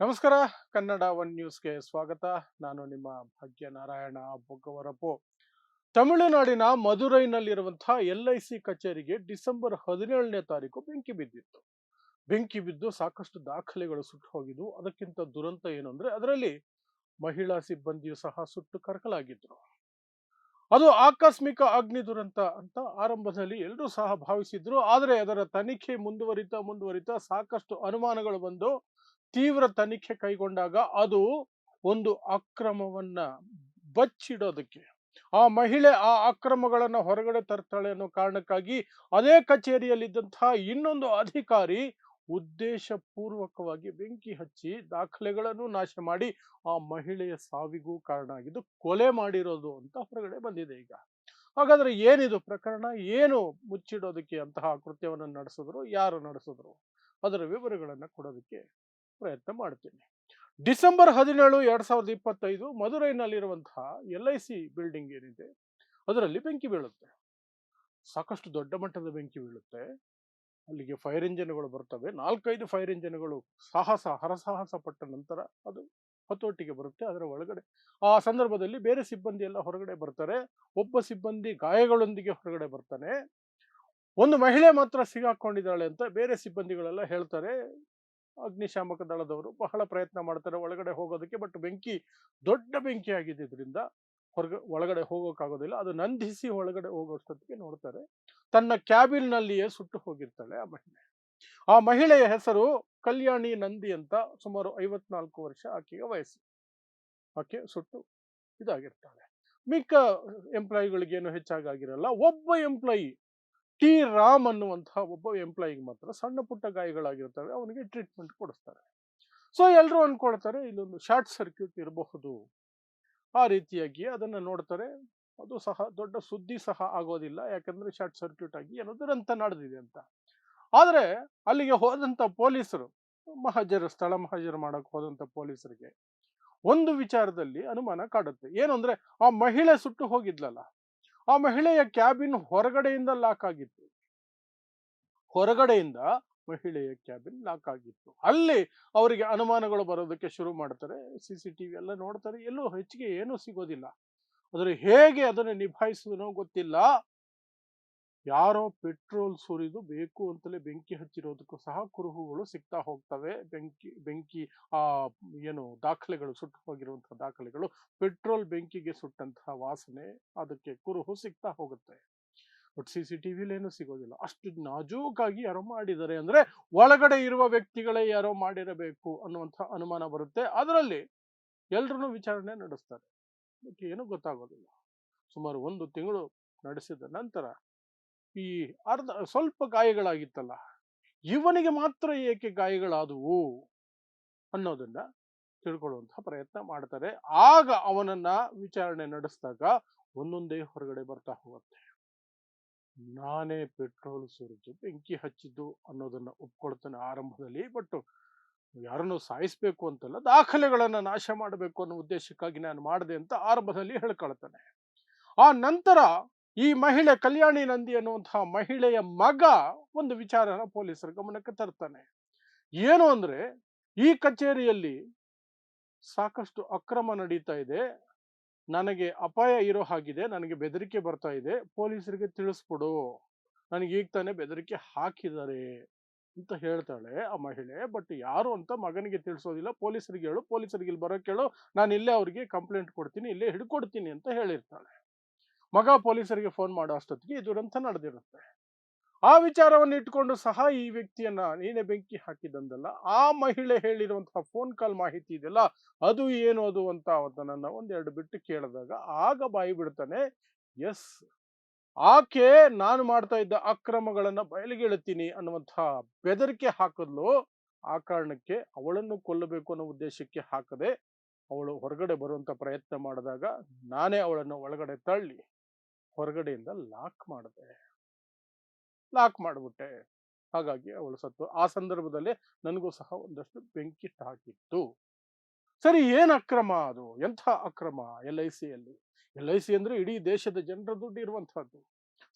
ನಮಸ್ಕಾರ. ಕನ್ನಡ ಒನ್ ನ್ಯೂಸ್ಗೆ ಸ್ವಾಗತ. ನಾನು ನಿಮ್ಮ ಭಾಗ್ಯನಾರಾಯಣ ಬೊಗ್ಗವರಪು. ತಮಿಳುನಾಡಿನ ಮದುರೈನಲ್ಲಿರುವಂತಹ LIC ಕಚೇರಿಗೆ ಡಿಸೆಂಬರ್ 17ನೇ ತಾರೀಕು ಬೆಂಕಿ ಬಿದ್ದಿತ್ತು. ಬೆಂಕಿ ಬಿದ್ದು ಸಾಕಷ್ಟು ದಾಖಲೆಗಳು ಸುಟ್ಟು ಹೋಗಿದ್ವು. ಅದಕ್ಕಿಂತ ದುರಂತ ಏನು ಅಂದ್ರೆ ಅದರಲ್ಲಿ ಮಹಿಳಾ ಸಿಬ್ಬಂದಿಯು ಸಹ ಸುಟ್ಟು ಕರಕಲಾಗಿದ್ರು. ಅದು ಆಕಸ್ಮಿಕ ಅಗ್ನಿ ದುರಂತ ಅಂತ ಆರಂಭದಲ್ಲಿ ಎಲ್ಲರೂ ಸಹ ಭಾವಿಸಿದ್ರು. ಆದರೆ ಅದರ ತನಿಖೆ ಮುಂದುವರಿತಾ ಸಾಕಷ್ಟು ಅನುಮಾನಗಳು ಬಂದು ತೀವ್ರ ತನಿಖೆ ಕೈಗೊಂಡಾಗ ಅದು ಒಂದು ಅಕ್ರಮವನ್ನ ಬಚ್ಚಿಡೋದಕ್ಕೆ, ಆ ಮಹಿಳೆ ಆ ಅಕ್ರಮಗಳನ್ನ ಹೊರಗಡೆ ತರ್ತಾಳೆ ಅನ್ನೋ ಕಾರಣಕ್ಕಾಗಿ ಅದೇ ಕಚೇರಿಯಲ್ಲಿದ್ದಂತಹ ಇನ್ನೊಂದು ಅಧಿಕಾರಿ ಉದ್ದೇಶ ಪೂರ್ವಕವಾಗಿ ಬೆಂಕಿ ಹಚ್ಚಿ ದಾಖಲೆಗಳನ್ನು ನಾಶ ಮಾಡಿ ಆ ಮಹಿಳೆಯ ಸಾವಿಗೂ ಕಾರಣ ಆಗಿದ್ದು ಕೊಲೆ ಮಾಡಿರೋದು ಅಂತ ಹೊರಗಡೆ ಬಂದಿದೆ ಈಗ. ಹಾಗಾದ್ರೆ ಏನಿದು ಪ್ರಕರಣ? ಏನು ಮುಚ್ಚಿಡೋದಕ್ಕೆ ಅಂತಹ ಕೃತ್ಯವನ್ನು ನಡೆಸಿದ್ರು? ಯಾರು ನಡೆಸಿದ್ರು? ಅದರ ವಿವರಗಳನ್ನ ಕೊಡೋದಕ್ಕೆ ಪ್ರಯತ್ನ ಮಾಡ್ತೀನಿ. ಡಿಸೆಂಬರ್ 17, 2025 ಮದುರೈನಲ್ಲಿರುವಂತಹ LIC ಬಿಲ್ಡಿಂಗ್ ಏನಿದೆ ಅದರಲ್ಲಿ ಬೆಂಕಿ ಬೀಳುತ್ತೆ. ಸಾಕಷ್ಟು ದೊಡ್ಡ ಮಟ್ಟದ ಬೆಂಕಿ ಬೀಳುತ್ತೆ. ಅಲ್ಲಿಗೆ ಫೈರ್ ಇಂಜಿನ್ಗಳು ಬರ್ತವೆ. 4-5 ಫೈರ್ ಇಂಜಿನ್ಗಳು ಹರಸಾಹಸ ಪಟ್ಟ ನಂತರ ಅದು ಹತೋಟಿಗೆ ಬರುತ್ತೆ. ಅದರ ಒಳಗಡೆ ಆ ಸಂದರ್ಭದಲ್ಲಿ ಬೇರೆ ಸಿಬ್ಬಂದಿ ಎಲ್ಲ ಹೊರಗಡೆ ಬರ್ತಾರೆ. ಒಬ್ಬ ಸಿಬ್ಬಂದಿ ಗಾಯಗಳೊಂದಿಗೆ ಹೊರಗಡೆ ಬರ್ತಾನೆ. ಒಂದು ಮಹಿಳೆ ಮಾತ್ರ ಸಿಗಾಕೊಂಡಿದ್ದಾಳೆ ಅಂತ ಬೇರೆ ಸಿಬ್ಬಂದಿಗಳೆಲ್ಲ ಹೇಳ್ತಾರೆ. ಅಗ್ನಿಶಾಮಕ ದಳದವರು ಬಹಳ ಪ್ರಯತ್ನ ಮಾಡ್ತಾರೆ ಒಳಗಡೆ ಹೋಗೋದಕ್ಕೆ. ಬಟ್ ದೊಡ್ಡ ಬೆಂಕಿ ಆಗಿದ್ದರಿಂದ ಒಳಗಡೆ ಹೋಗೋಕ್ಕಾಗೋದಿಲ್ಲ. ಅದು ನಂದಿಸಿ ಒಳಗಡೆ ಹೋಗೋಷ್ಟೊತ್ತಿಗೆ ನೋಡ್ತಾರೆ ತನ್ನ ಕ್ಯಾಬಿನ್ ನಲ್ಲಿಯೇ ಸುಟ್ಟು ಹೋಗಿರ್ತಾಳೆ ಆ ಮಹಿಳೆ. ಆ ಮಹಿಳೆಯ ಹೆಸರು ಕಲ್ಯಾಣಿ ನಂದಿ ಅಂತ. ಸುಮಾರು 54 ವರ್ಷ ಆಕೆಯ ವಯಸ್ಸು. ಆಕೆ ಸುಟ್ಟು ಇದಾಗಿರ್ತಾಳೆ. ಮಿಕ್ಕ ಎಂಪ್ಲಾಯಿಗಳಿಗೇನು ಹೆಚ್ಚಾಗಿರಲ್ಲ. ಒಬ್ಬ ಎಂಪ್ಲಾಯಿ ಟಿ ರಾಮ್ ಅನ್ನುವಂತಹ ಒಬ್ಬ ಎಂಪ್ಲಾಯಿಗೆ ಮಾತ್ರ ಸಣ್ಣ ಪುಟ್ಟ ಗಾಯಗಳಾಗಿರ್ತವೆ. ಅವನಿಗೆ ಟ್ರೀಟ್ಮೆಂಟ್ ಕೊಡಿಸ್ತಾರೆ. ಸೊ ಎಲ್ಲರೂ ಅನ್ಕೊಳ್ತಾರೆ ಇಲ್ಲೊಂದು ಶಾರ್ಟ್ ಸರ್ಕ್ಯೂಟ್ ಇರಬಹುದು. ಆ ರೀತಿಯಾಗಿ ಅದನ್ನ ನೋಡ್ತಾರೆ. ಅದು ಸಹ ದೊಡ್ಡ ಸುದ್ದಿ ಸಹ ಆಗೋದಿಲ್ಲ. ಯಾಕಂದ್ರೆ ಶಾರ್ಟ್ ಸರ್ಕ್ಯೂಟ್ ಆಗಿ ಏನೋ ದುರಂತ ನಡೆದಿದೆ ಅಂತ. ಆದ್ರೆ ಅಲ್ಲಿಗೆ ಹೋದಂತ ಪೊಲೀಸರು ಸ್ಥಳ ಮಹಜರು ಮಾಡಕ್ ಹೋದಂತ ಪೊಲೀಸರಿಗೆ ಒಂದು ವಿಚಾರದಲ್ಲಿ ಅನುಮಾನ ಕಾಡುತ್ತೆ. ಏನು ಅಂದ್ರೆ ಆ ಮಹಿಳೆ ಸುಟ್ಟು ಹೋಗಿದ್ಲಲ್ಲ, ಆ ಮಹಿಳೆಯ ಕ್ಯಾಬಿನ್ ಹೊರಗಡೆಯಿಂದ ಲಾಕ್ ಆಗಿತ್ತು. ಹೊರಗಡೆಯಿಂದ ಮಹಿಳೆಯ ಕ್ಯಾಬಿನ್ ಲಾಕ್ ಆಗಿತ್ತು. ಅಲ್ಲಿ ಅವರಿಗೆ ಅನುಮಾನಗಳು ಬರೋದಕ್ಕೆ ಶುರು ಮಾಡ್ತಾರೆ. CCTV ಎಲ್ಲ ನೋಡ್ತಾರೆ. ಎಲ್ಲೂ ಹೆಚ್ಚಿಗೆ ಏನೂ ಸಿಗೋದಿಲ್ಲ. ಆದ್ರೆ ಹೇಗೆ ಅದನ್ನು ನಿಭಾಯಿಸುವುದನೋ ಗೊತ್ತಿಲ್ಲ. ಯಾರೋ ಪೆಟ್ರೋಲ್ ಸುರಿದು ಬೇಕು ಅಂತಲೇ ಬೆಂಕಿ ಹಚ್ಚಿರೋದಕ್ಕೂ ಸಹ ಕುರುಹುಗಳು ಸಿಗ್ತಾ ಹೋಗ್ತವೆ. ಬೆಂಕಿ ಆ ಏನು ದಾಖಲೆಗಳು ಸುಟ್ಟು ಹೋಗಿರುವಂತಹ ದಾಖಲೆಗಳು, ಪೆಟ್ರೋಲ್ ಬೆಂಕಿಗೆ ಸುಟ್ಟಂತಹ ವಾಸನೆ, ಅದಕ್ಕೆ ಕುರುಹು ಸಿಗ್ತಾ ಹೋಗುತ್ತೆ. ಬಟ್ CCTV ಏನು ಸಿಗೋದಿಲ್ಲ. ಅಷ್ಟು ನಾಜೂಕಾಗಿ ಯಾರೋ ಮಾಡಿದ್ದಾರೆ ಅಂದ್ರೆ ಒಳಗಡೆ ಇರುವ ವ್ಯಕ್ತಿಗಳೇ ಯಾರೋ ಮಾಡಿರಬೇಕು ಅನ್ನುವಂಥ ಅನುಮಾನ ಬರುತ್ತೆ. ಅದರಲ್ಲಿ ಎಲ್ರೂ ವಿಚಾರಣೆ ನಡೆಸ್ತಾರೆ. ಬಟ್ ಏನು ಗೊತ್ತಾಗೋದಿಲ್ಲ. ಸುಮಾರು 1 ತಿಂಗಳು ನಡೆಸಿದ ನಂತರ ಈ ಸ್ವಲ್ಪ ಗಾಯಗಳಾಗಿತ್ತಲ್ಲ, ಇವನಿಗೆ ಮಾತ್ರ ಏಕೆ ಗಾಯಗಳಾದವು ಅನ್ನೋದನ್ನ ತಿಳ್ಕೊಳ್ಳುವಂತಹ ಪ್ರಯತ್ನ ಮಾಡ್ತಾರೆ. ಆಗ ಅವನನ್ನ ವಿಚಾರಣೆ ನಡೆಸಿದಾಗ ಒಂದೊಂದೇ ಹೊರಗಡೆ ಬರ್ತಾ ಹೋಗುತ್ತೆ. ನಾನೇ ಪೆಟ್ರೋಲ್ ಸುರಿದು ಬೆಂಕಿ ಹಚ್ಚಿದ್ದು ಅನ್ನೋದನ್ನ ಒಪ್ಕೊಳ್ತಾನೆ ಆರಂಭದಲ್ಲಿ. ಬಟ್ ಯಾರನ್ನು ಸಾಯಿಸ್ಬೇಕು ಅಂತಲ್ಲ, ದಾಖಲೆಗಳನ್ನ ನಾಶ ಮಾಡಬೇಕು ಅನ್ನೋ ಉದ್ದೇಶಕ್ಕಾಗಿ ನಾನು ಮಾಡಿದೆ ಅಂತ ಆರಂಭದಲ್ಲಿ ಹೇಳ್ಕೊಳ್ತಾನೆ. ಆ ನಂತರ ಈ ಮಹಿಳೆ ಕಲ್ಯಾಣಿ ನಂದಿ ಅನ್ನುವಂತಹ ಮಹಿಳೆಯ ಮಗ ಒಂದು ವಿಚಾರನ ಪೊಲೀಸರ ಗಮನಕ್ಕೆ ತರ್ತಾನೆ. ಏನು ಅಂದ್ರೆ ಈ ಕಚೇರಿಯಲ್ಲಿ ಸಾಕಷ್ಟು ಅಕ್ರಮ ನಡೀತಾ ಇದೆ, ನನಗೆ ಅಪಾಯ ಇರೋ ಹಾಗಿದೆ, ನನಗೆ ಬೆದರಿಕೆ ಬರ್ತಾ ಇದೆ, ಪೊಲೀಸರಿಗೆ ತಿಳಿಸ್ಬಿಡು, ನನಗೆ ಈಗ ತಾನೇ ಬೆದರಿಕೆ ಹಾಕಿದ್ದಾರೆ ಅಂತ ಹೇಳ್ತಾಳೆ ಆ ಮಹಿಳೆ. ಬಟ್ ಯಾರು ಅಂತ ಮಗನಿಗೆ ತಿಳಿಸೋದಿಲ್ಲ. ಪೊಲೀಸರಿಗೆ ಹೇಳು, ಪೊಲೀಸರಿಗೆ ಇಲ್ಲಿ ಬರೋಕೆ ಹೇಳು, ನಾನು ಇಲ್ಲೇ ಅವರಿಗೆ ಕಂಪ್ಲೇಂಟ್ ಕೊಡ್ತೀನಿ, ಇಲ್ಲೇ ಹಿಡ್ಕೊಡ್ತೀನಿ ಅಂತ ಹೇಳಿರ್ತಾಳೆ. ಮಗ ಪೊಲೀಸರಿಗೆ ಫೋನ್ ಮಾಡೋ ಅಷ್ಟೊತ್ತಿಗೆ ಈ ದುರಂತ ನಡೆದಿರುತ್ತೆ. ಆ ವಿಚಾರವನ್ನು ಇಟ್ಕೊಂಡು ಸಹ ಈ ವ್ಯಕ್ತಿಯನ್ನ ನೀನೆ ಬೆಂಕಿ ಹಾಕಿದಂದಲ್ಲ, ಆ ಮಹಿಳೆ ಹೇಳಿರುವಂತಹ ಫೋನ್ ಕಾಲ್ ಮಾಹಿತಿ ಇದೆಯಲ್ಲ, ಅದು ಏನು ಅದು ಅಂತ ಅವನನ್ನ ಒಂದೆರಡು ಬಿಟ್ಟು ಕೇಳಿದಾಗ ಆಗ ಬಾಯಿ ಬಿಡ್ತಾನೆ. ಎಸ್, ಆಕೆ ನಾನು ಮಾಡ್ತಾ ಇದ್ದ ಅಕ್ರಮಗಳನ್ನ ಬಯಲಿಗೆಳುತ್ತೀನಿ ಅನ್ನುವಂತಹ ಬೆದರಿಕೆ ಹಾಕಿದ್ಲು. ಆ ಕಾರಣಕ್ಕೆ ಅವಳನ್ನು ಕೊಲ್ಲಬೇಕು ಅನ್ನೋ ಉದ್ದೇಶಕ್ಕೆ ಹಾಕದೆ ಅವಳು ಹೊರಗಡೆ ಬರುವಂತ ಪ್ರಯತ್ನ ಮಾಡಿದಾಗ ನಾನೇ ಅವಳನ್ನು ಒಳಗಡೆ ತಳ್ಳಿ ಹೊರಗಡೆಯಿಂದ ಲಾಕ್ ಮಾಡಿಬಿಟ್ಟೆ. ಹಾಗಾಗಿ ಅವಳು ಸತ್ತು. ಆ ಸಂದರ್ಭದಲ್ಲಿ ನನಗೂ ಸಹ ಒಂದಷ್ಟು ಬೆಂಕಿ ತಾಕಿತ್ತು. ಸರಿ, ಏನ್ ಅಕ್ರಮ ಅದು? ಎಂಥ ಅಕ್ರಮ? LIC ಅಂದ್ರೆ ಇಡೀ ದೇಶದ ಜನರ ದುಡ್ಡು ಇರುವಂತಹದ್ದು.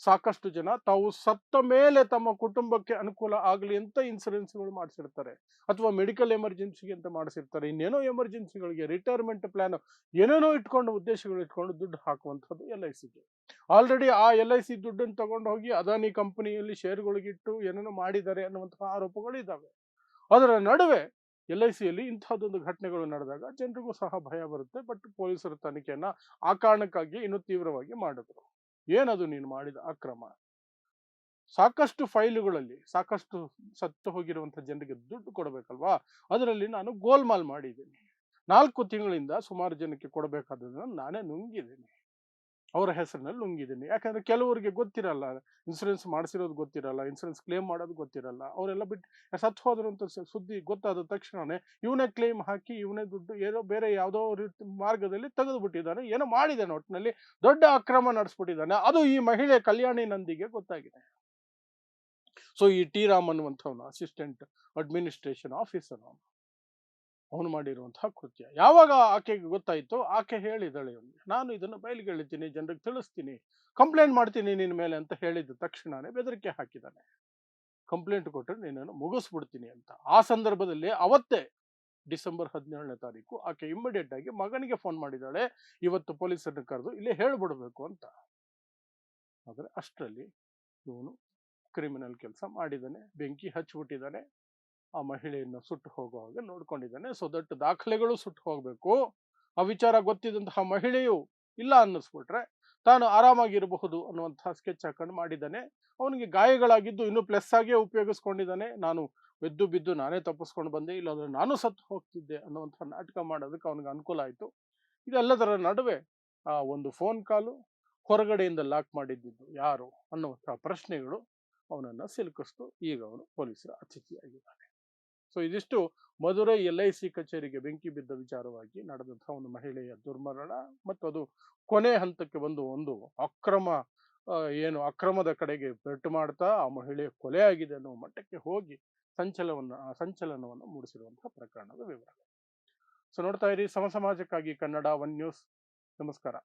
ಸಾಕಷ್ಟು ಜನ ತಾವು ಸತ್ತ ಮೇಲೆ ತಮ್ಮ ಕುಟುಂಬಕ್ಕೆ ಅನುಕೂಲ ಆಗಲಿ ಅಂತ ಇನ್ಸೂರೆನ್ಸ್ಗಳು ಮಾಡಿಸಿರ್ತಾರೆ, ಅಥವಾ ಮೆಡಿಕಲ್ ಎಮರ್ಜೆನ್ಸಿಗೆ ಅಂತ ಮಾಡಿಸಿರ್ತಾರೆ, ಇನ್ನೇನೋ ಎಮರ್ಜೆನ್ಸಿಗಳಿಗೆ, ರಿಟೈರ್ಮೆಂಟ್ ಪ್ಲಾನ್, ಏನೇನೋ ಇಟ್ಕೊಂಡು ಉದ್ದೇಶಗಳು ಇಟ್ಕೊಂಡು ದುಡ್ಡು ಹಾಕುವಂಥದ್ದು LICಗೆ. ಆಲ್ರೆಡಿ ಆ LIC ದುಡ್ಡನ್ನು ತಗೊಂಡು ಹೋಗಿ ಅದಾನಿ ಕಂಪನಿಯಲ್ಲಿ ಶೇರ್ಗಳಿಗಿಟ್ಟು ಏನೇನೋ ಮಾಡಿದ್ದಾರೆ ಅನ್ನುವಂತಹ ಆರೋಪಗಳು ಇದ್ದಾವೆ. ಅದರ ನಡುವೆ LICಯಲ್ಲಿ ಇಂಥದ್ದೊಂದು ಘಟನೆಗಳು ನಡೆದಾಗ ಜನರಿಗೂ ಸಹ ಭಯ ಬರುತ್ತೆ. ಬಟ್ ಪೊಲೀಸರು ತನಿಖೆಯನ್ನ ಆ ಕಾರಣಕ್ಕಾಗಿ ಇನ್ನೂ ತೀವ್ರವಾಗಿ ಮಾಡಿದ್ರು. ಏನದು ನೀನು ಮಾಡಿದ ಅಕ್ರಮ? ಸಾಕಷ್ಟು ಫೈಲುಗಳಲ್ಲಿ ಸಾಕಷ್ಟು ಸತ್ತು ಹೋಗಿರುವಂತಹ ಜನರಿಗೆ ದುಡ್ಡು ಕೊಡಬೇಕಲ್ವಾ, ಅದರಲ್ಲಿ ನಾನು ಗೋಲ್ಮಾಲ್ ಮಾಡಿದ್ದೀನಿ. 4 ತಿಂಗಳಿಂದ ಸುಮಾರು ಜನಕ್ಕೆ ಕೊಡಬೇಕಾದದನ್ನು ನಾನೇ ನುಂಗಿದ್ದೀನಿ, ಅವರ ಹೆಸರಿನಲ್ಲಿ ನುಂಗಿದ್ದೀನಿ. ಯಾಕಂದ್ರೆ ಕೆಲವರಿಗೆ ಗೊತ್ತಿರಲ್ಲ, ಇನ್ಸೂರೆನ್ಸ್ ಮಾಡಿಸಿರೋದು ಗೊತ್ತಿರಲ್ಲ, ಇನ್ಸೂರೆನ್ಸ್ ಕ್ಲೇಮ್ ಮಾಡೋದು ಗೊತ್ತಿರಲ್ಲ. ಅವರೆಲ್ಲ ಬಿಟ್ಟು ಸತ್ತು ಹೋದ್ರು ಅಂತ ಸುದ್ದಿ ಗೊತ್ತಾದ ತಕ್ಷಣನೇ ಇವನೇ ಕ್ಲೇಮ್ ಹಾಕಿ ಇವನೇ ದುಡ್ಡು ಏನೋ ಬೇರೆ ಯಾವುದೋ ರೀತಿ ಮಾರ್ಗದಲ್ಲಿ ತೆಗೆದು ಬಿಟ್ಟಿದ್ದಾನೆ, ಏನೋ ಮಾಡಿದ್ದಾನೆ, ಒಟ್ಟಿನಲ್ಲಿ ದೊಡ್ಡ ಅಕ್ರಮ ನಡೆಸ್ಬಿಟ್ಟಿದ್ದಾನೆ. ಅದು ಈ ಮಹಿಳೆ ಕಲ್ಯಾಣಿ ನಂದಿಗೆ ಗೊತ್ತಾಗಿದೆ. ಸೊ ಈ ಟಿ ರಾಮ್ ಅನ್ನುವಂಥವನು ಅಸಿಸ್ಟೆಂಟ್ ಅಡ್ಮಿನಿಸ್ಟ್ರೇಷನ್ ಆಫೀಸರ್, ಅವನು ಮಾಡಿರುವಂತಹ ಕೃತ್ಯ. ಯಾವಾಗ ಆಕೆಗೆ ಗೊತ್ತಾಯ್ತು, ಆಕೆ ಹೇಳಿದಳೆ, ನಾನು ಇದನ್ನು ಬಯಲಿಗೆ ಎಳಿತೀನಿ, ಜನರಿಗೆ ತಿಳಿಸ್ತೀನಿ, ಕಂಪ್ಲೇಂಟ್ ಮಾಡ್ತೀನಿ ನಿನ್ನ ಮೇಲೆ ಅಂತ ಹೇಳಿದ ತಕ್ಷಣನೇ ಬೆದರಿಕೆ ಹಾಕಿದ್ದಾನೆ. ಕಂಪ್ಲೇಂಟ್ ಕೊಟ್ಟರೆ ನಿನ್ನನ್ನು ಮುಗಿಸ್ಬಿಡ್ತೀನಿ ಅಂತ. ಆ ಸಂದರ್ಭದಲ್ಲಿ ಅವತ್ತೇ ಡಿಸೆಂಬರ್ 17ನೇ ತಾರೀಕು ಆಕೆ ಇಮ್ಮಿಡಿಯೇಟ್ ಆಗಿ ಮಗನಿಗೆ ಫೋನ್ ಮಾಡಿದ್ದಾಳೆ, ಇವತ್ತು ಪೊಲೀಸರನ್ನು ಕರೆದು ಇಲ್ಲೇ ಹೇಳ್ಬಿಡ್ಬೇಕು ಅಂತ. ಆದರೆ ಅಷ್ಟರಲ್ಲಿ ಇವನು ಕ್ರಿಮಿನಲ್ ಕೆಲಸ ಮಾಡಿದ್ದಾನೆ, ಬೆಂಕಿ ಹಚ್ಚಿಬಿಟ್ಟಿದ್ದಾನೆ, ಆ ಮಹಿಳೆಯನ್ನು ಸುಟ್ಟು ಹೋಗುವಾಗ ನೋಡ್ಕೊಂಡಿದ್ದಾನೆ. ಸೊ ದೊಡ್ಡ ದಾಖಲೆಗಳು ಸುಟ್ಟು ಹೋಗ್ಬೇಕು. ಆ ವಿಚಾರ ಗೊತ್ತಿದ್ದಂತಹ ಮಹಿಳೆಯು ಇಲ್ಲ ಅನ್ನಿಸ್ಬಿಟ್ರೆ ತಾನು ಆರಾಮಾಗಿರಬಹುದು ಅನ್ನುವಂತಹ ಸ್ಕೆಚ್ ಹಾಕೊಂಡು ಮಾಡಿದ್ದಾನೆ. ಅವನಿಗೆ ಗಾಯಗಳಾಗಿದ್ದು ಇನ್ನೂ ಪ್ಲಸ್ ಆಗೇ ಉಪಯೋಗಿಸ್ಕೊಂಡಿದ್ದಾನೆ. ನಾನು ಎದ್ದು ಬಿದ್ದು ನಾನೇ ತಪ್ಪಿಸ್ಕೊಂಡು ಬಂದೆ, ಇಲ್ಲಾಂದ್ರೆ ನಾನು ಸತ್ತು ಹೋಗ್ತಿದ್ದೆ ಅನ್ನುವಂತಹ ನಾಟಕ ಮಾಡೋದಕ್ಕೆ ಅವನಿಗೆ ಅನುಕೂಲ ಆಯಿತು. ಇದೆಲ್ಲದರ ನಡುವೆ ಆ ಒಂದು ಫೋನ್ ಕಾಲು, ಹೊರಗಡೆಯಿಂದ ಲಾಕ್ ಮಾಡಿದ್ದು ಯಾರು ಅನ್ನುವಂತಹ ಪ್ರಶ್ನೆಗಳು ಅವನನ್ನು ಸಿಲುಕಿಸ್ತು. ಈಗ ಅವನು ಪೊಲೀಸರ ಅತಿಥಿಯಾಗಿದ್ದಾನೆ. ಸೊ ಇದಿಷ್ಟು ಮಧುರೈ LIC ಕಚೇರಿಗೆ ಬೆಂಕಿ ಬಿದ್ದ ವಿಚಾರವಾಗಿ ನಡೆದಂತಹ ಒಂದು ಮಹಿಳೆಯ ದುರ್ಮರಣ, ಮತ್ತು ಅದು ಕೊನೆ ಹಂತಕ್ಕೆ ಬಂದು ಒಂದು ಅಕ್ರಮದ ಕಡೆಗೆ ಬೆಟ್ಟು ಮಾಡ್ತಾ ಆ ಮಹಿಳೆಯ ಕೊಲೆ ಆಗಿದೆ ಅನ್ನೋ ಮಟ್ಟಕ್ಕೆ ಹೋಗಿ ಸಂಚಲನವನ್ನು ಮೂಡಿಸಿರುವಂತಹ ಪ್ರಕರಣದ ವಿವರ. ಸೊ ನೋಡ್ತಾ ಇರಿ ಸಮಾಜಕ್ಕಾಗಿ ಕನ್ನಡ 1 ನ್ಯೂಸ್. ನಮಸ್ಕಾರ.